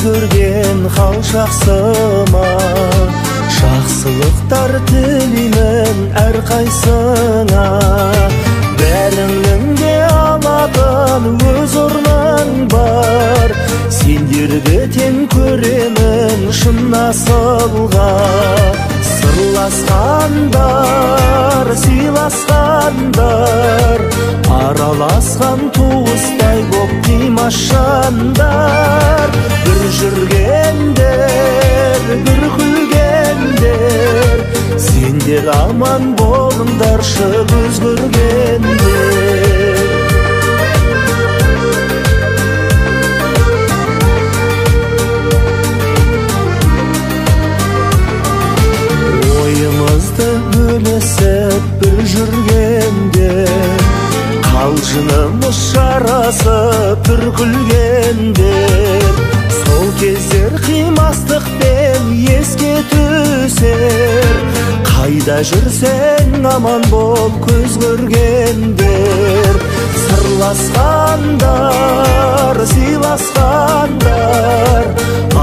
өзгөрген хал шақсыма. Жақсылықтар тілеймін әр қайсыңа. Бәріңнің де алатын өз орның бар. Сендерді тең көремін шын асылға. Сырласқандар, сыйласқандар, араласқан туыстай боп қимашандар. Бір жүргендер, бір күлгендер, сендер аман болыңдаршы өзгөргендер. Ойымызды бөлесіп бір жүргенде, қалжынымыз жарасып бір күлгендер. Сол кездер қимастықпен еске түсер. Қайда жүрсең аман бол көз көргендер. Сырласқандар, сыйласқандар,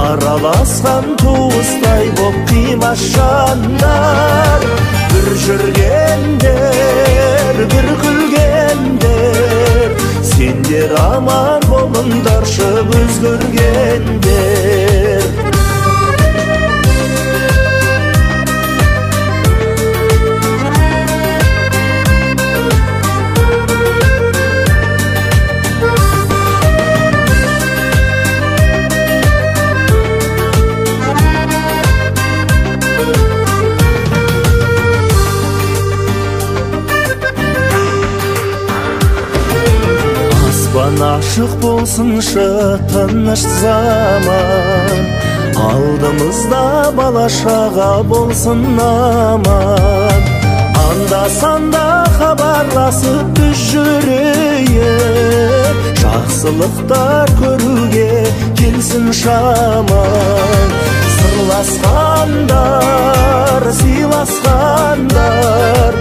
араласқан туыстай боп қимашандар. Бір жүргендер, бір күлгендер, сендер аман болыңдаршы өзгөргендер. Ашық болсыншы тыныш заман, алдымызда бала шаға болсын аман. Анда-санда хабарласып біз жүрейік, жақсылықтар көруге келсін шаман. Сырласқандар, сыйласқандар,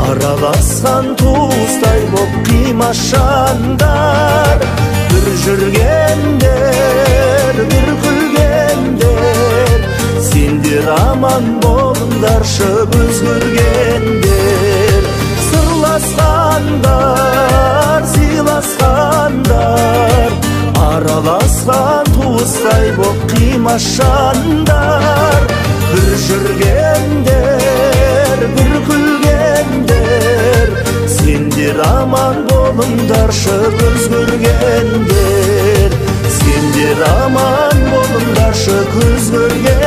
араласқан туыстай боп қимашандар. Бір жүргендер, бір күлгендер, сендер аман болыңдаршы өзгөргендер. Сырласқандар, сыйласқандар, араласқан туыстай боп қимашандар. Бір жүргендер, бір күлгендер, сендер аман болыңдаршы өзгөргендер. Сендер аман болыңдаршы көз көргендер.